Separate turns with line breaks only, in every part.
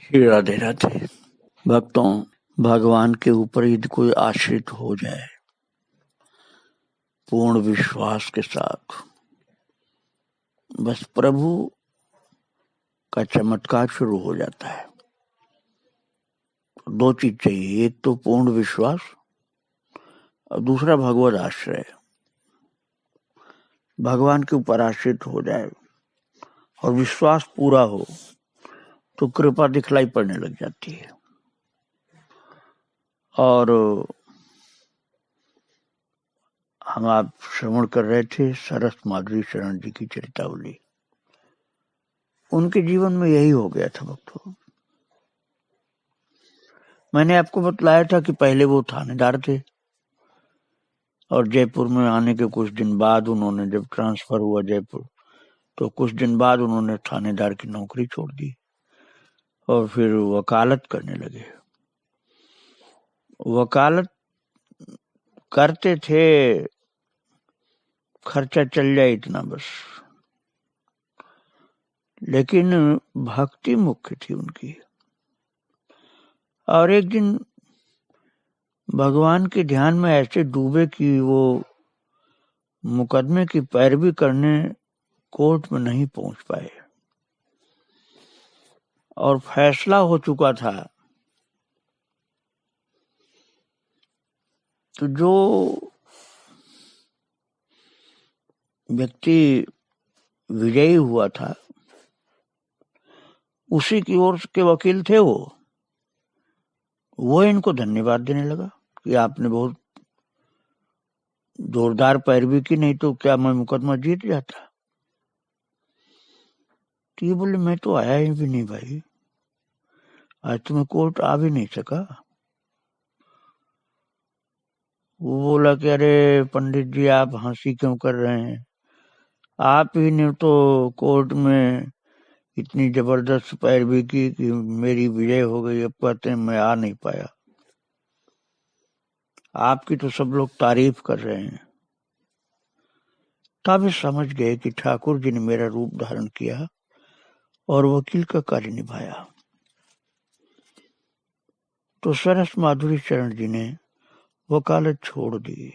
श्री राधे राधे। भक्तों, भगवान के ऊपर यदि कोई आश्रित हो जाए पूर्ण विश्वास के साथ, बस प्रभु का चमत्कार शुरू हो जाता है। दो चीज चाहिए, एक तो पूर्ण विश्वास और दूसरा भगवत आश्रय। भगवान के ऊपर आश्रित हो जाए और विश्वास पूरा हो तो कृपा दिखलाई पड़ने लग जाती है। और हम आप श्रवण कर रहे थे सरस माधुरी शरण जी की चरितावली। उनके जीवन में यही हो गया था भक्तों। मैंने आपको बतलाया था कि पहले वो थानेदार थे और जयपुर में आने के कुछ दिन बाद उन्होंने, जब ट्रांसफर हुआ जयपुर, तो कुछ दिन बाद उन्होंने थानेदार की नौकरी छोड़ दी और फिर वकालत करने लगे। वकालत करते थे, खर्चा चल जाए इतना बस, लेकिन भक्ति मुख्य थी उनकी। और एक दिन भगवान के ध्यान में ऐसे डूबे कि वो मुकदमे की पैरवी करने कोर्ट में नहीं पहुंच पाए और फैसला हो चुका था। तो जो व्यक्ति विजयी हुआ था उसी की ओर के वकील थे वो इनको धन्यवाद देने लगा कि आपने बहुत जोरदार पैरवी की, नहीं तो क्या मैं मुकदमा जीत जाता। तो ये बोले मैं तो आया ही भी नहीं भाई, आज तो मैं कोर्ट आ भी नहीं सका। वो बोला कि अरे पंडित जी, आप हंसी क्यों कर रहे हैं? आप ही ने तो कोर्ट में इतनी जबरदस्त पैरवी की कि मेरी विजय हो गई। अब कहते हैं मैं आ नहीं पाया। आपकी तो सब लोग तारीफ कर रहे हैं। तब समझ गए कि ठाकुर जी ने मेरा रूप धारण किया और वकील का कार्य निभाया। तो सरस माधुरी चरण जी ने वकालत छोड़ दी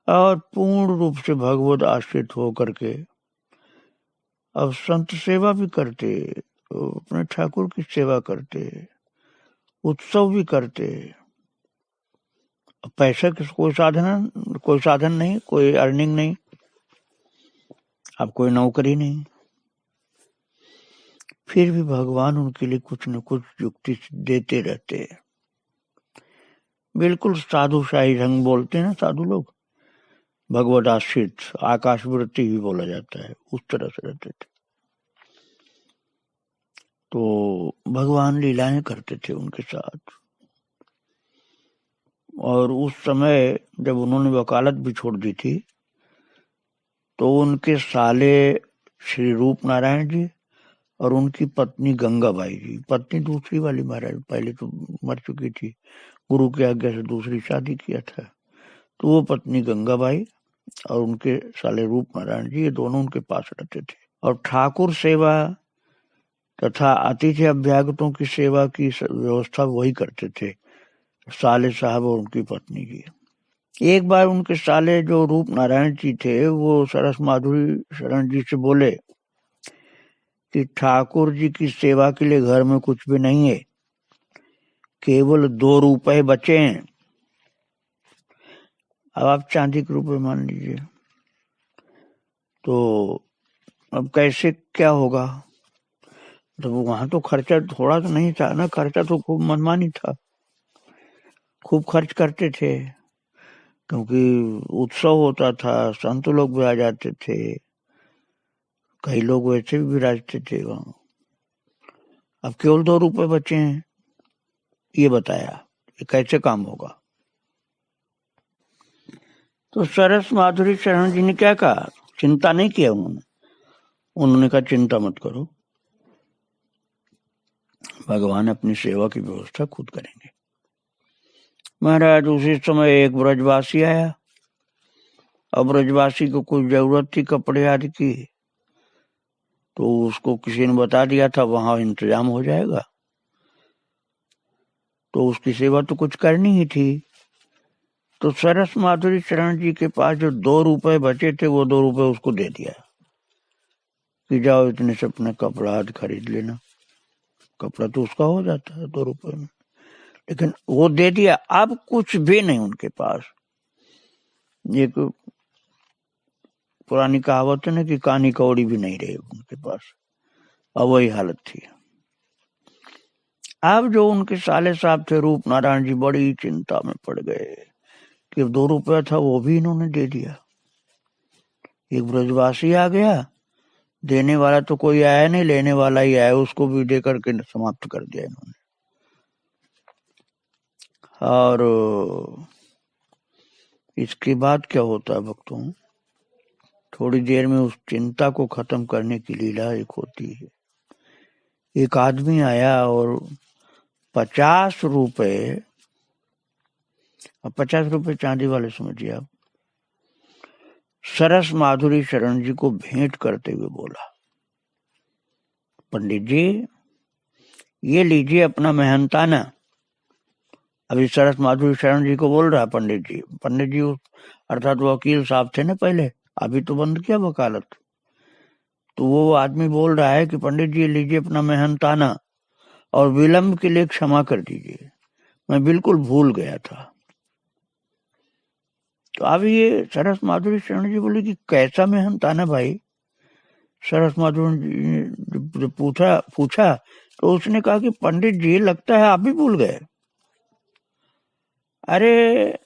और पूर्ण रूप से भगवत आश्रित होकर के अब संत सेवा भी करते, अपने ठाकुर की सेवा करते, उत्सव भी करते। पैसा किस कोई साधन नहीं, कोई अर्निंग नहीं, अब कोई नौकरी नहीं, फिर भी भगवान उनके लिए कुछ न कुछ युक्ति देते रहते। बिल्कुल साधुशाही ढंग बोलते हैं ना साधु लोग, भगवत आश्रित, आकाश वृत्ति भी बोला जाता है, उस तरह से रहते थे। तो भगवान लीलाएं करते थे उनके साथ। और उस समय जब उन्होंने वकालत भी छोड़ दी थी तो उनके साले श्री रूप नारायण जी और उनकी पत्नी गंगाबाई जी, पत्नी दूसरी वाली महाराज, पहले तो मर चुकी थी, गुरु की आज्ञा से दूसरी शादी किया था, तो वो पत्नी गंगाबाई और उनके साले रूप नारायण जी, ये दोनों उनके पास रहते थे और ठाकुर सेवा तथा अतिथि अभ्यागतों की सेवा की व्यवस्था वही करते थे, साले साहब और उनकी पत्नी जी। एक बार उनके साले जो रूप नारायण जी थे वो सरस माधुरी शरण जी से बोले कि ठाकुर जी की सेवा के लिए घर में कुछ भी नहीं है, केवल 2 रुपए बचे हैं। अब आप चांदी के रुपए मान लीजिए, तो अब कैसे क्या होगा? तो वहां तो खर्चा थोड़ा तो नहीं था ना, खर्चा तो खूब मनमानी था, खूब खर्च करते थे क्योंकि उत्सव होता था, संत लोग भी आ जाते थे, कई लोग वैसे भी विराजते थे वहां। अब केवल 2 रुपए बचे हैं, ये बताया ये कैसे काम होगा? तो सरस माधुरी शरण जी ने क्या कहा? चिंता नहीं किया उन्होंने कहा चिंता मत करो, भगवान अपनी सेवा की व्यवस्था खुद करेंगे। महाराज उसी समय एक ब्रजवासी आया। अब ब्रजवासी को कुछ जरूरत थी कपड़े आदि की, तो उसको किसी ने बता दिया था वहां इंतजाम हो जाएगा, तो उसकी सेवा तो कुछ करनी ही थी। तो सरस माधुरी शरण जी के पास जो 2 रुपए बचे थे वो 2 रुपए उसको दे दिया कि जाओ इतने से अपने कपड़ा आज खरीद लेना। कपड़ा तो उसका हो जाता है 2 रुपए में, लेकिन वो दे दिया। अब कुछ भी नहीं उनके पास। एक पुरानी कहावत है ना कि कानी कौड़ी भी नहीं रही उनके पास, अब वही हालत थी। अब जो उनके साले साहब थे रूप नारायण जी बड़ी चिंता में पड़ गए कि 2 रुपया था वो भी इन्होंने दे दिया। एक ब्रजवासी आ गया, देने वाला तो कोई आया नहीं, लेने वाला ही आया, उसको भी दे करके समाप्त कर दिया इन्होंने। और इसके बाद क्या होता है भक्तों, थोड़ी देर में उस चिंता को खत्म करने की लीला एक होती है। एक आदमी आया और 50 रुपए, अब 50 रुपए चांदी वाले समझिए आप, सरस माधुरी शरण जी को भेंट करते हुए बोला, पंडित जी ये लीजिए अपना मेहनताना। अभी सरस माधुरी शरण जी को बोल रहा पंडित जी। पंडित जी अर्थात वकील साहब थे ना पहले, अभी तो बंद किया वकालत। तो वो आदमी बोल रहा है कि पंडित जी लीजिए अपना मेहनताना और विलंब के लिए क्षमा कर दीजिए, मैं बिल्कुल भूल गया था। तो अब ये सरस माधुरी शरण जी बोले कि कैसा मेहनताना भाई। सरस माधुरी जी ने पूछा तो उसने कहा कि पंडित जी लगता है आप भी भूल गए। अरे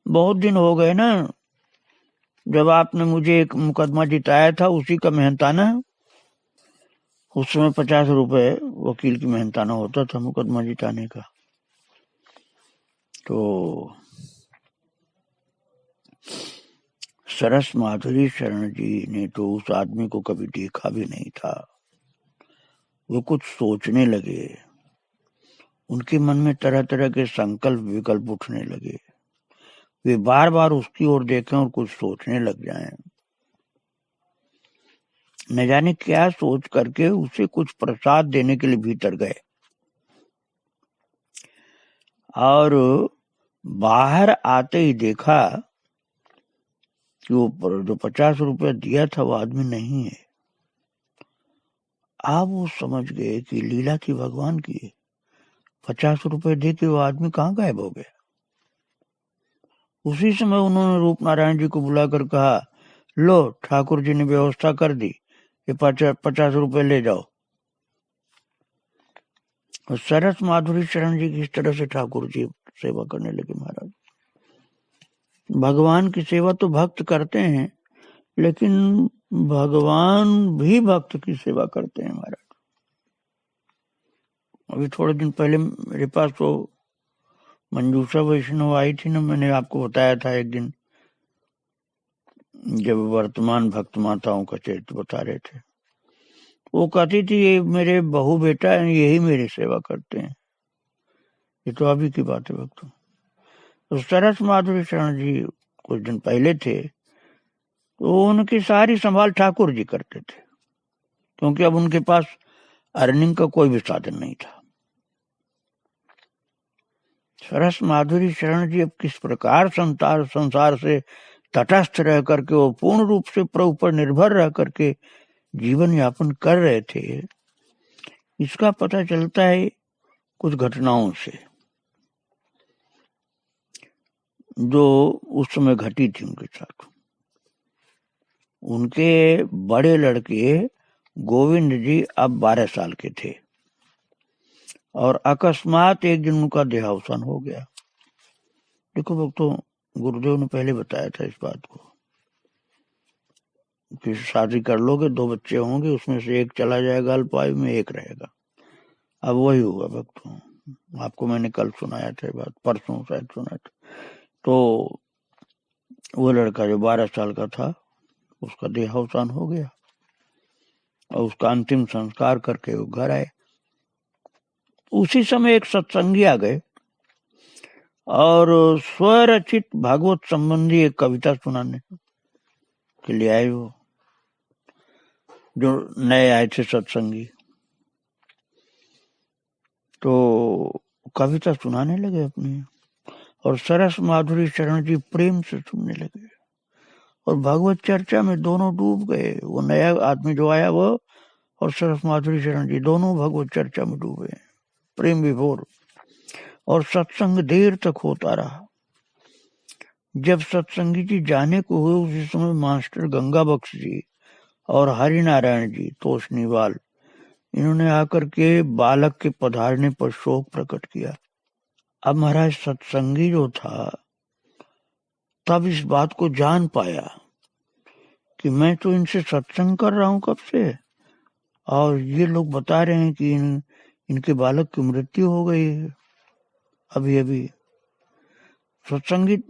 बहुत दिन हो गए ना, जब आपने मुझे एक मुकदमा जिताया था उसी का मेहनताना। उस समय 50 रुपए वकील की मेहनताना होता था मुकदमा जिताने का। तो सरस माधुरी शरण जी ने तो उस आदमी को कभी देखा भी नहीं था। वो कुछ सोचने लगे, उनके मन में तरह तरह के संकल्प विकल्प उठने लगे। वे बार बार उसकी ओर देखें और कुछ सोचने लग जाएं। न जाने क्या सोच करके उसे कुछ प्रसाद देने के लिए भीतर गए और बाहर आते ही देखा कि वो जो 50 रुपया दिया था वो आदमी नहीं है। आप वो समझ गए कि लीला थी भगवान की। 50 रुपए दे के वो आदमी कहाँ गायब हो गया। उसी समय उन्होंने रूप नारायण जी को बुलाकर कहा, लो ठाकुर जी ने व्यवस्था कर दी, ये 50 रुपए ले जाओ। और सरस माधुरी शरण जी किस तरह से ठाकुर जी सेवा करने लगे महाराज। भगवान की सेवा तो भक्त करते हैं, लेकिन भगवान भी भक्त की सेवा करते हैं महाराज। अभी थोड़े दिन पहले मेरे पास तो मंजूषा वैष्णव आई थी ना, मैंने आपको बताया था एक दिन जब वर्तमान भक्त माताओं का चरित्र बता रहे थे। वो कहती थी ये मेरे बहू बेटा है, यही मेरी सेवा करते हैं। ये तो अभी की बात है भक्तों। तो सरस माधुरी शरण जी कुछ दिन पहले थे, तो उनकी सारी संभाल ठाकुर जी करते थे, क्योंकि अब उनके पास अर्निंग का कोई भी साधन नहीं था। सरस माधुरी शरण जी अब किस प्रकार संसार से तटस्थ रह करके वो पूर्ण रूप से प्रभु पर निर्भर रह करके जीवन यापन कर रहे थे, इसका पता चलता है कुछ घटनाओं से जो उस समय घटी थी उनके साथ। उनके बड़े लड़के गोविंद जी अब 12 साल के थे और अकस्मात एक दिन उनका देहावसान हो गया। देखो भक्तों, गुरुदेव ने पहले बताया था इस बात को कि शादी कर लोगे, 2 बच्चे होंगे, उसमें से एक चला जाएगा अल्पायु में, एक रहेगा। अब वही हुआ भक्तों। आपको मैंने कल सुनाया था बात, परसों शायद सुनाया था। तो वो लड़का जो 12 साल का था उसका देहावसान हो गया और उसका अंतिम संस्कार करके वो घर आए। उसी समय एक सत्संगी आ गए और स्वरचित भागवत संबंधी एक कविता सुनाने के लिए आए। वो जो नए आए थे सत्संगी, तो कविता सुनाने लगे अपनी, और सरस माधुरी शरण जी प्रेम से सुनने लगे, और भगवत चर्चा में दोनों डूब गए। वो नया आदमी जो आया वो और सरस माधुरी शरण जी दोनों भगवत चर्चा में डूबे, प्रेम विभोर। और सत्संग देर तक होता रहा। जब सत्संगी जी जाने को हुए उसी समय मास्टर गंगा बख्श जी और हरिनारायण जी तोशनीवाल, इन्होंने आकर के बालक के पधारने पर शोक प्रकट किया। अब महाराज सत्संगी जो था तब इस बात को जान पाया कि मैं तो इनसे सत्संग कर रहा हूं कब से, और ये लोग बता रहे हैं कि इनके बालक की मृत्यु हो गई है अभी अभी। सत्संगी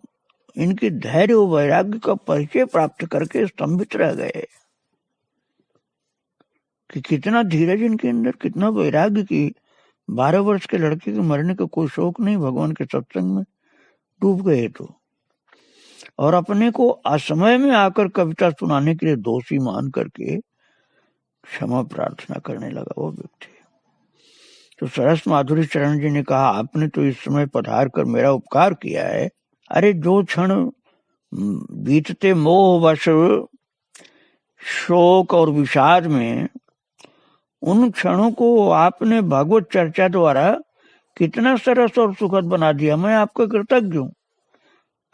इनके धैर्य और वैराग्य का परिचय प्राप्त करके स्तंभित रह गए कि कितना धीरज इनके अंदर, कितना वैराग्य की 12 वर्ष के लड़के के मरने का कोई शोक नहीं, भगवान के सत्संग में डूब गए। तो और अपने को असमय में आकर कविता सुनाने के लिए दोषी मान करके क्षमा प्रार्थना करने लगा वो व्यक्ति। तो सरस माधुरी शरण जी ने कहा, आपने तो इस समय पधार कर मेरा उपकार किया है। अरे जो क्षण बीतते मोह वश शोक और विषाद में, उन क्षणों को आपने भगवत चर्चा द्वारा कितना सरस और सुखद बना दिया। मैं आपका कृतज्ञ हूं।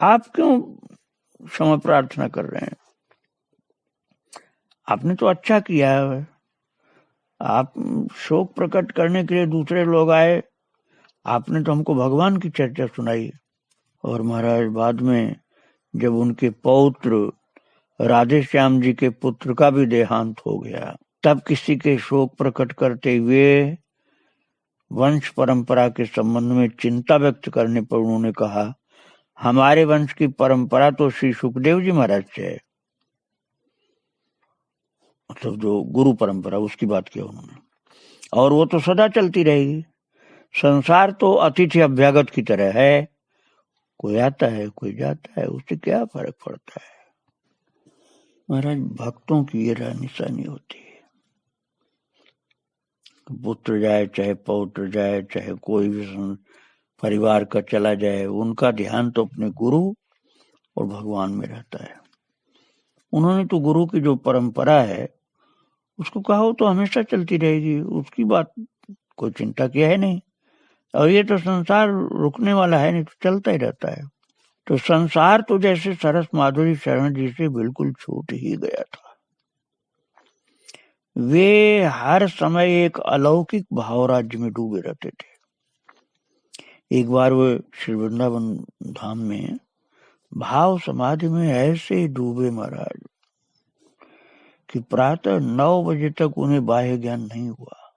आप क्यों क्षमा प्रार्थना कर रहे हैं? आपने तो अच्छा किया है। आप शोक प्रकट करने के लिए दूसरे लोग आए, आपने तो हमको भगवान की चर्चा सुनाई। और महाराज बाद में जब उनके पौत्र राधे श्याम जी के पुत्र का भी देहांत हो गया, तब किसी के शोक प्रकट करते हुए वंश परंपरा के संबंध में चिंता व्यक्त करने पर उन्होंने कहा, हमारे वंश की परंपरा तो श्री सुखदेव जी महाराज से है, मतलब जो गुरु परंपरा उसकी बात किया उन्होंने, और वो तो सदा चलती रहेगी। संसार तो अतिथि अभ्यागत की तरह है, कोई आता है कोई जाता है, उससे क्या फर्क पड़ता है। महाराज भक्तों की ये निशानी होती है, पुत्र जाए चाहे पौत्र जाए चाहे कोई भी परिवार का चला जाए, उनका ध्यान तो अपने गुरु और भगवान में रहता है। उन्होंने तो गुरु की जो परंपरा है उसको कहा वो तो हमेशा चलती रहेगी, उसकी बात कोई चिंता किया है नहीं। और ये तो संसार रुकने वाला है नहीं, तो चलता ही रहता है। तो संसार तो जैसे सरस माधुरी शरण जी से बिल्कुल छूट ही गया था। वे हर समय एक अलौकिक भाव राज्य में डूबे रहते थे। एक बार वो श्री वृंदावन धाम में भाव समाधि में ऐसे डूबे महाराज कि प्रातः 9 बजे तक उन्हें बाह्य ज्ञान नहीं हुआ।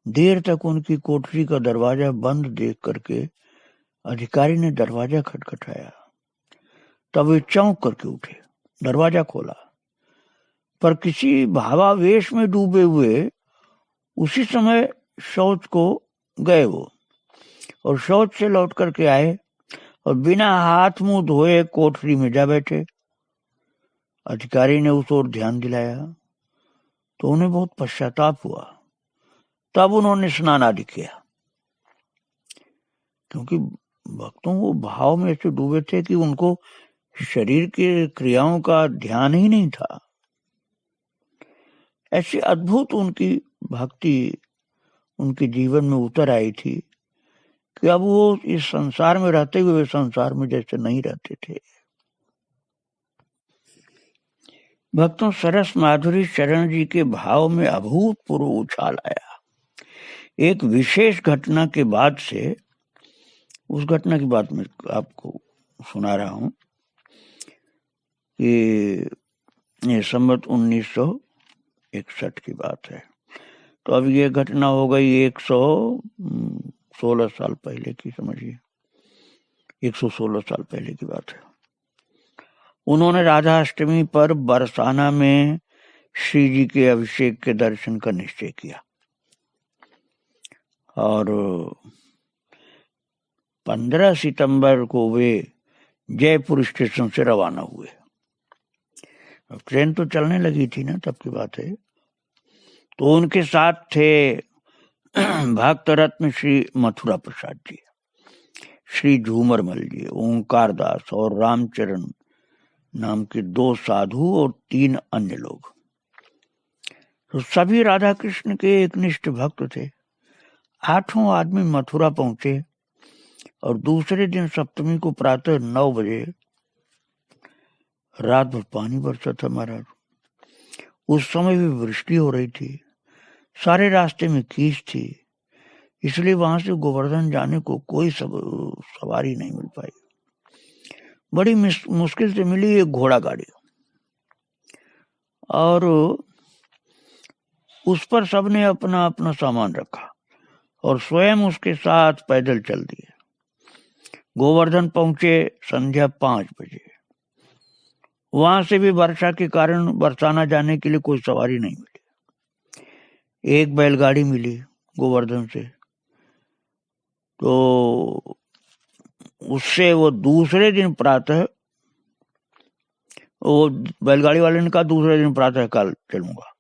देर तक उनकी कोठरी का दरवाजा बंद देख करके अधिकारी ने दरवाजा खटखटाया, तब वे चौंक करके उठे, दरवाजा खोला, पर किसी भावावेश में डूबे हुए उसी समय शौच को गए वो, और शौच से लौट करके आए और बिना हाथ मुंह धोए कोठरी में जा बैठे। अधिकारी ने उस ओर ध्यान दिलाया तो उन्हें बहुत पश्चाताप हुआ। तब उन्होंने स्नान आदि किया, क्योंकि भक्तों वो भाव में ऐसे डूबे थे कि उनको शरीर की क्रियाओं का ध्यान ही नहीं था। ऐसी अद्भुत उनकी भक्ति उनके जीवन में उतर आई थी कि अब वो इस संसार में रहते हुए संसार में जैसे नहीं रहते थे। भक्तों, सरस माधुरी शरण जी के भाव में अभूतपूर्व उछाल आया। एक विशेष घटना के बाद से, उस घटना की बात मैं आपको सुना रहा हूं कि ये संवत 1961 की बात है। तो अब ये घटना हो गई 116 साल पहले की, समझिए 116 साल पहले की बात है। उन्होंने राधा अष्टमी पर बरसाना में श्री जी के अभिषेक के दर्शन का निश्चय किया और 15 सितंबर को वे जयपुर स्टेशन से रवाना हुए। अब ट्रेन तो चलने लगी थी ना, तब की बात है। तो उनके साथ थे भक्त रत्न श्री मथुरा प्रसाद जी, श्री झूमरमल जी, ओंकार दास और रामचरण नाम के 2 साधु और 3 अन्य लोग। तो सभी राधा कृष्ण के एकनिष्ठ भक्त थे। 8 आदमी मथुरा पहुंचे और दूसरे दिन सप्तमी को प्रातः 9 बजे रात भर पानी बरसा था महाराज। उस समय भी वृष्टि हो रही थी, सारे रास्ते में कीच थी, इसलिए वहां से गोवर्धन जाने को कोई सवारी नहीं मिल पाई। बड़ी मुश्किल से मिली एक घोड़ा गाड़ी, और उस पर सबने अपना अपना सामान रखा और स्वयं उसके साथ पैदल चल दिए। गोवर्धन पहुंचे संध्या 5 बजे। वहां से भी वर्षा के कारण बरसाना जाने के लिए कोई सवारी नहीं मिली। एक बैलगाड़ी मिली गोवर्धन से, तो उससे वो दूसरे दिन प्रातः, वो बैलगाड़ी वाले ने कहा दूसरे दिन प्रातः काल चलूंगा।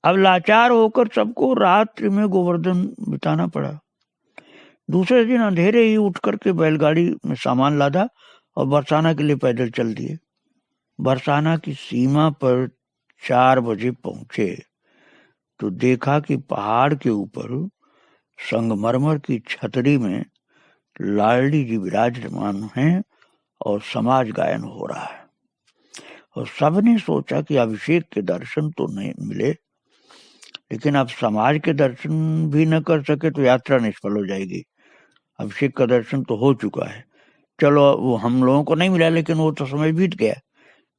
अब लाचार होकर सबको रात्रि में गोवर्धन बिताना पड़ा। दूसरे दिन अंधेरे ही उठ करके बैलगाड़ी में सामान लादा और बरसाना के लिए पैदल चल दिए। बरसाना की सीमा पर 4 बजे पहुंचे तो देखा कि पहाड़ के ऊपर संगमरमर की छतरी में लाडली जी विराजमान हैं और समाज गायन हो रहा है। और सबने सोचा कि अभिषेक के दर्शन तो नहीं मिले, लेकिन अब समाज के दर्शन भी न कर सके तो यात्रा निष्फल हो जाएगी। अभिषेक का दर्शन तो हो चुका है, चलो वो हम लोगों को नहीं मिला, लेकिन वो तो समय बीत गया,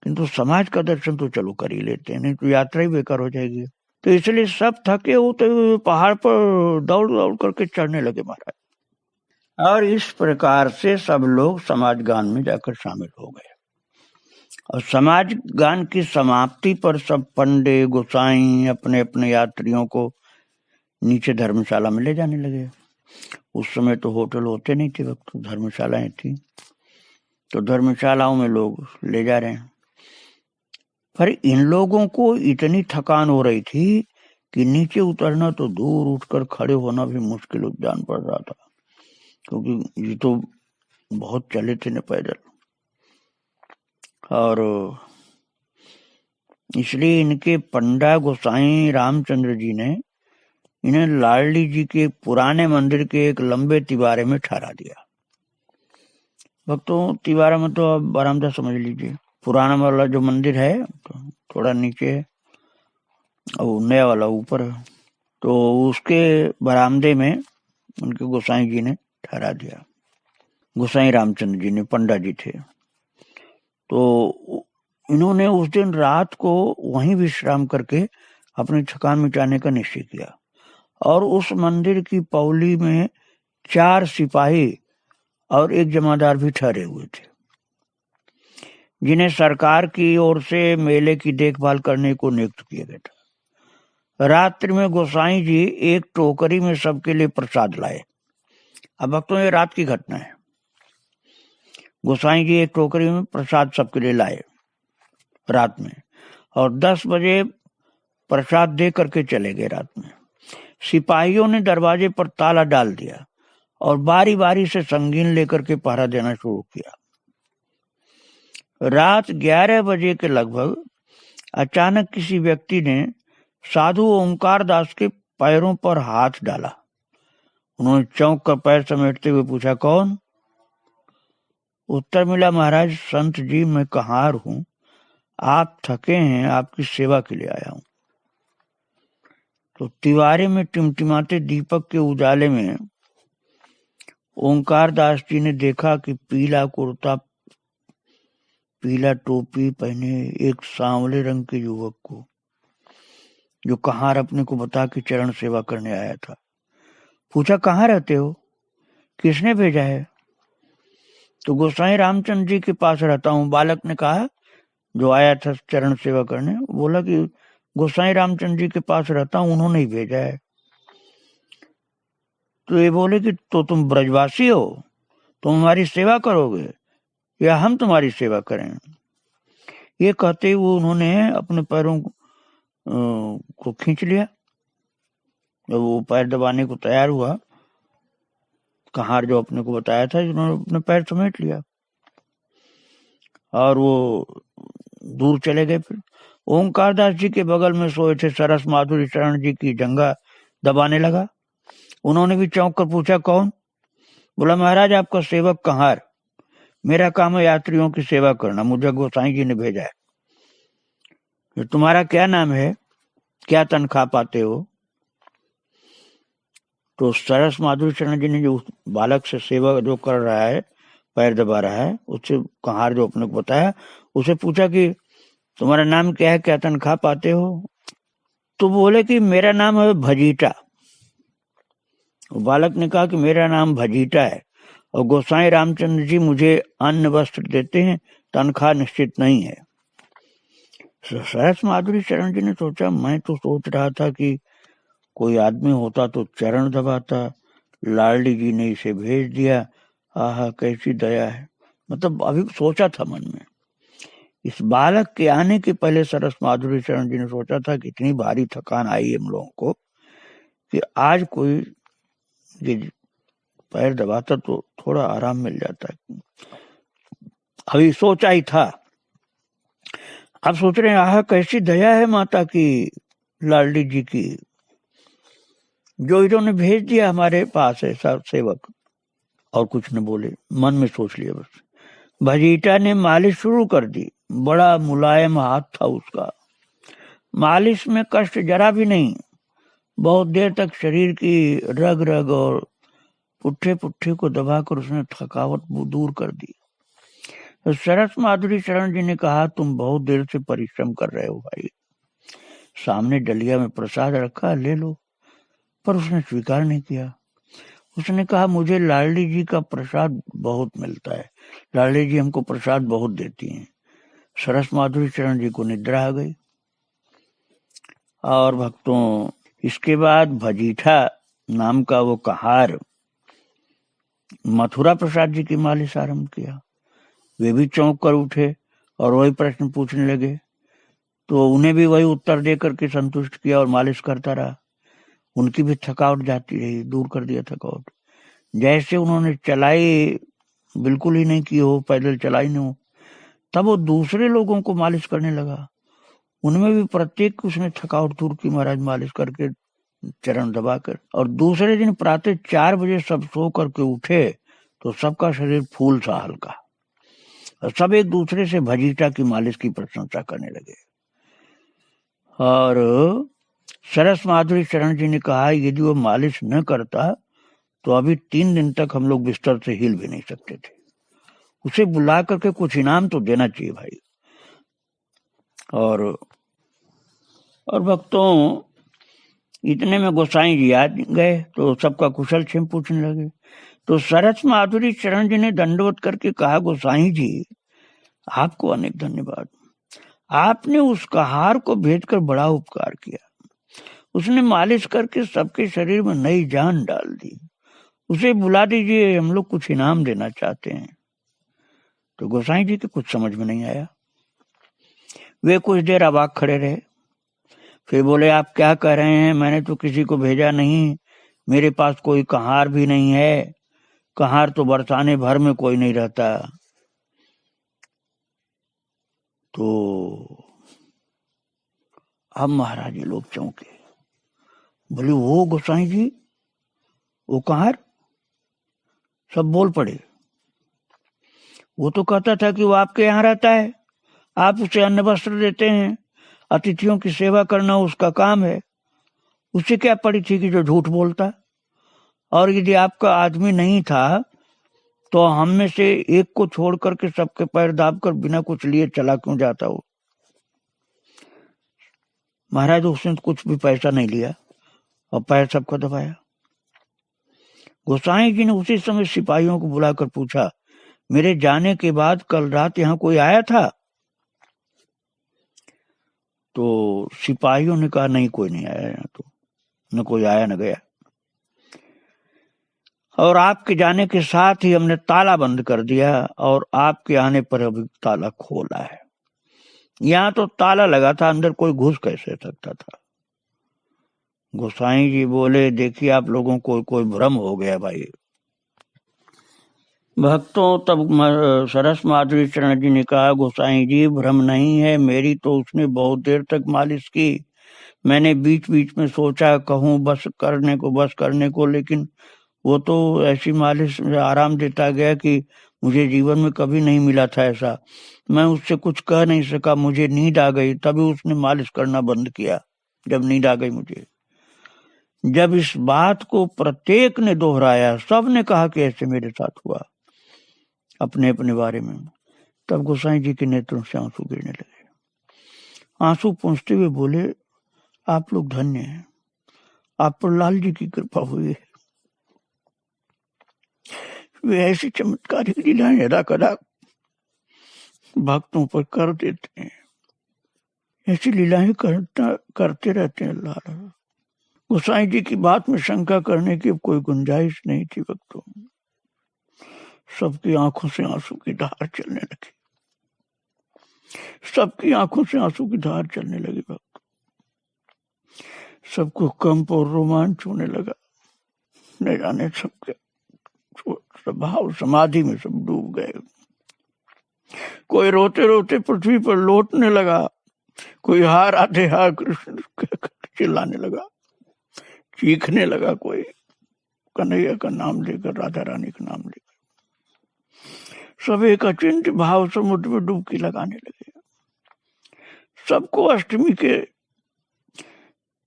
किंतु समाज का दर्शन तो चलो कर ही लेते हैं, नहीं तो यात्रा ही बेकार हो जाएगी। तो इसलिए सब थके होते हुए पहाड़ पर दौड़ दौड़ करके चढ़ने लगे महाराज। और इस प्रकार से सब लोग समाज गान में जाकर शामिल हो गए। और समाज गान की समाप्ति पर सब पंडे गोसाई अपने अपने यात्रियों को नीचे धर्मशाला में ले जाने लगे। उस समय तो होटल होते नहीं थे, वक्त धर्मशालाएं थी, तो धर्मशालाओं में लोग ले जा रहे हैं। पर इन लोगों को इतनी थकान हो रही थी कि नीचे उतरना तो दूर, उठकर खड़े होना भी मुश्किल जान पड़ रहा था, क्योंकि ये तो बहुत चले थे न पैदल। और इसलिए इनके पंडा गोसाई रामचंद्र जी ने इन्हें लाडली जी के पुराने मंदिर के एक लंबे तिवारे में ठहरा दिया। भक्तों, तिवारा में तो अब बरामदा समझ लीजिए, पुराना वाला जो मंदिर है तो थोड़ा नीचे है और नया वाला ऊपर है। तो उसके बरामदे में उनके गोसाई जी ने ठहरा दिया। गोसाई रामचंद्र जी ने, पंडा जी थे, तो इन्होंने उस दिन रात को वहीं विश्राम करके अपनी थकान मिटाने का निश्चय किया। और उस मंदिर की पौली में 4 सिपाही और एक जमादार भी ठहरे हुए थे, जिन्हें सरकार की ओर से मेले की देखभाल करने को नियुक्त किया गया था। रात्रि में गोसाई जी एक टोकरी में सबके लिए प्रसाद लाए। अब भक्तों, ये रात की घटना है। गोसाई जी एक टोकरी में प्रसाद सबके लिए लाए रात में, और 10 बजे प्रसाद दे करके चले गए रात में। सिपाहियों ने दरवाजे पर ताला डाल दिया और बारी बारी से संगीन लेकर के पहरा देना शुरू किया। रात 11 बजे के लगभग अचानक किसी व्यक्ति ने साधु ओंकार दास के पैरों पर हाथ डाला। उन्होंने चौंक कर पैर समेटते हुए पूछा, कौन? उत्तर मिला, महाराज संत जी, मैं कहार हूं, आप थके हैं, आपकी सेवा के लिए आया हूं। तो तिवारे में टिमटिमाते दीपक के उजाले में ओंकार दास जी ने देखा कि पीला कुर्ता, पीला टोपी पहने एक सांवले रंग के युवक को, जो कहार अपने को बता के चरण सेवा करने आया था। पूछा, कहाँ रहते हो, किसने भेजा है? तो गोसाई रामचंद्र जी के पास रहता हूँ, बालक ने कहा, जो आया था चरण सेवा करने। बोला कि गोसाई रामचंद्र जी के पास रहता हूँ, उन्होंने ही भेजा है। तो ये बोले कि तो तुम ब्रजवासी हो, तुम हमारी सेवा करोगे या हम तुम्हारी सेवा करें? ये कहते ही वो उन्होंने अपने पैरों को खींच लिया। जब वो पैर दबाने को तैयार हुआ, कहार जो अपने को बताया था, उन्होंने अपने पैर समेट लिया और वो दूर चले गए। फिर ओंकार दास जी के बगल में सोए थे सरस माधुरी शरण जी की जंगा दबाने लगा। उन्होंने भी चौंक कर पूछा, कौन? बोला, महाराज आपका सेवक कहार, मेरा काम है यात्रियों की सेवा करना, मुझे गोसाई जी ने भेजा है। तुम्हारा क्या नाम है, क्या तनख्वाह पाते हो? तो सरस माधुरी शरण जी ने जो बालक से सेवा जो कर रहा है, पैर दबा रहा है, उससे कहार जो अपने को बताया, उसे पूछा कि तुम्हारा नाम क्या है, क्या तनख्वाह पाते हो? तो बोले कि मेरा नाम है भजीटा। बालक ने कहा कि मेरा नाम भजीटा है और गोसाई रामचंद्र जी मुझे अन्न वस्त्र देते हैं, तनख्वाह निश्चित नहीं है। सरस माधुरी शरण जी ने सोचा, मैं तो सोच रहा था कि कोई आदमी होता तो चरण दबाता, लाडली जी ने इसे भेज दिया, आहा कैसी दया है। मतलब अभी सोचा था मन में। इस बालक के आने के पहले सरस माधुरी शरण जी ने सोचा था कि इतनी भारी थकान आई हम लोगों को कि आज कोई ये पैर दबाता तो थोड़ा आराम मिल जाता। अभी सोचा ही था, अब सोच रहे हैं, आह कैसी दया है माता की, लाडली जी की, जो इन्होंने भेज दिया हमारे पास ऐसा सेवक। और कुछ न बोले, मन में सोच लिया बस। भजीटा ने मालिश शुरू कर दी। बड़ा मुलायम हाथ था उसका, मालिश में कष्ट जरा भी नहीं। बहुत देर तक शरीर की रग रग और पुट्ठे पुट्ठे को दबाकर उसने थकावट दूर कर दी। तो सरस माधुरी शरण जी ने कहा, तुम बहुत देर से परिश्रम कर रहे हो भाई, सामने डलिया में प्रसाद रखा, ले लो। पर उसने स्वीकार नहीं किया। उसने कहा, मुझे लाडली जी का प्रसाद बहुत मिलता है, लाडली जी हमको प्रसाद बहुत देती हैं। सरस माधुरी शरण जी को निद्रा आ गई। और भक्तों, इसके बाद भजीठा नाम का वो कहार मथुरा प्रसाद जी की मालिश आरंभ किया। वे भी चौंक कर उठे और वही प्रश्न पूछने लगे, तो उन्हें भी वही उत्तर देकर के संतुष्ट किया और मालिश करता रहा। उनकी भी थकावट जाती रही, दूर कर दिया थकावट। जैसे उन्होंने चलाई बिल्कुल ही नहीं की हो, पैदल चलाई नहीं हो, तब वो दूसरे लोगों को मालिश करने लगा। उनमें भी प्रत्येक उसने थकावट दूर की, महाराज मालिश करके, चरण दबाकर। और दूसरे दिन प्रातः 4 बजे सब सो करके उठे तो सबका शरीर फूल सा हल्का, और सब एक दूसरे से भजीटा की मालिश की प्रशंसा करने लगे। और सरस माधुरी शरण जी ने कहा, यदि वो मालिश न करता तो अभी 3 दिन तक हम लोग बिस्तर से हिल भी नहीं सकते थे। उसे बुला करके कुछ इनाम तो देना चाहिए भाई। और भक्तों, इतने में गोसाई जी आ गए तो सबका कुशल क्षेम पूछने लगे। तो सरस माधुरी शरण जी ने दंडवत करके कहा, गोसाई जी आपको अनेक धन्यवाद, आपने उस कहार को भेजकर बड़ा उपकार किया। उसने मालिश करके सबके शरीर में नई जान डाल दी। उसे बुला दीजिए, हम लोग कुछ इनाम देना चाहते हैं। तो गोसाई जी के कुछ समझ में नहीं आया। वे कुछ देर अवाक खड़े रहे, फिर बोले, आप क्या कह रहे हैं? मैंने तो किसी को भेजा नहीं, मेरे पास कोई कहार भी नहीं है, कहार तो बरसाने भर में कोई नहीं रहता। तो अब महाराज ये लोग चौंके, बोले, वो गोसाई जी, वो कहार? सब बोल पड़े, वो तो कहता था कि वो आपके यहाँ रहता है, आप उसे अन्न वस्त्र देते हैं, अतिथियों की सेवा करना उसका काम है, उसे क्या पड़ी थी कि जो झूठ बोलता? और यदि आपका आदमी नहीं था तो हम में से एक को छोड़ करके सबके पैर दाब कर बिना कुछ लिए चला क्यों जाता हो? महाराज उसने कुछ भी पैसा नहीं लिया और पैर सबको दबाया। गोसाई जी ने उसी समय सिपाहियों को बुलाकर पूछा, मेरे जाने के बाद कल रात यहाँ कोई आया था? तो सिपाहियों ने कहा, नहीं कोई नहीं आया यहाँ, तो न कोई आया न गया, और आपके जाने के साथ ही हमने ताला बंद कर दिया और आपके आने पर अभी ताला खोला है। यहाँ तो ताला लगा था, अंदर कोई घुस कैसे सकता था। गोसाई जी बोले, देखिए आप लोगों को कोई भ्रम हो गया भाई। भक्तों, तब सरस माधुरी चरण जी ने कहा, गोसाई जी भ्रम नहीं है, मेरी तो उसने बहुत देर तक मालिश की। मैंने बीच बीच में सोचा कहूँ बस करने को, लेकिन वो तो ऐसी मालिश में आराम देता गया कि मुझे जीवन में कभी नहीं मिला था ऐसा। मैं उससे कुछ कह नहीं सका, मुझे नींद आ गई, तभी उसने मालिश करना बंद किया, जब नींद आ गई मुझे। जब इस बात को प्रत्येक ने दोहराया, सब ने कहा कि ऐसे मेरे साथ हुआ, अपने अपने बारे में। तब गोसाई जी के नेत्रों से आंसू गिरने लगे। आंसू पूंछते हुए बोले, आप लोग धन्य हैं, आप पर लाल जी की कृपा हुई है। वे ऐसी चमत्कारिक लीलाएं अदा कदा भक्तों पर कर देते हैं, ऐसी लीलाएं करते रहते हैं अल्लाह। गोसाई जी की बात में शंका करने की कोई गुंजाइश नहीं थी भक्तों। सबकी आंखों से आंसू की धार चलने लगी, सबकी आंखों से आंसू की धार चलने लगी भक्त। सबको कंप और रोमांच होने लगा, न जाने सबके भाव समाधि में सब डूब गए। कोई रोते रोते पृथ्वी पर लौटने लगा, कोई हा राधे हा कृष्ण चिल्लाने लगा, चीखने लगा, कोई कन्हैया का नाम लेकर, राधा रानी का नाम लेकर। सब एक अचिंत्य भाव समुद्र में डुबकी लगाने लगे। सबको अष्टमी के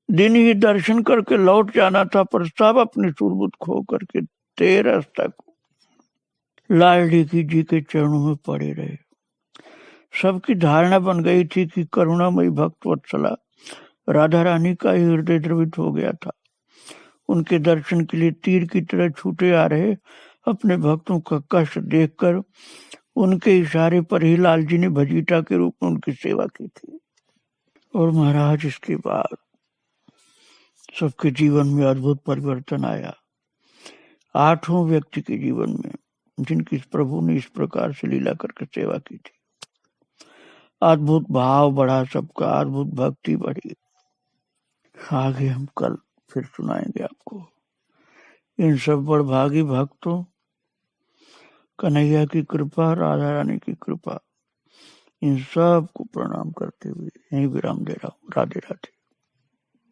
दिन ही दर्शन करके लौट जाना था, पर सब अपने सुरबुद्ध खो करके 13 तक लाडली जी के चरणों में पड़े रहे। सबकी धारणा बन गई थी कि करुणामयी भक्त वत्सला राधा रानी का ही हृदय द्रवित हो गया था। उनके दर्शन के लिए तीर की तरह छूटे आ रहे अपने भक्तों का कष्ट देखकर उनके इशारे पर ही लाल जी ने भजीटा के रूप में उनकी सेवा की थी। और महाराज, इसके बाद सबके जीवन में अद्भुत परिवर्तन आया। 8वें व्यक्ति के जीवन में जिनकी प्रभु ने इस प्रकार से लीला करके सेवा की थी, अद्भुत भाव बढ़ा सबका, अद्भुत भक्ति बढ़ी। आगे हम कल फिर सुनाएंगे आपको। इन सब बड़भागी भक्तों, कन्हैया की कृपा, राधा रानी की कृपा, इन सब को प्रणाम करते हुए यही विराम दे रहा हूँ। राधे राधे।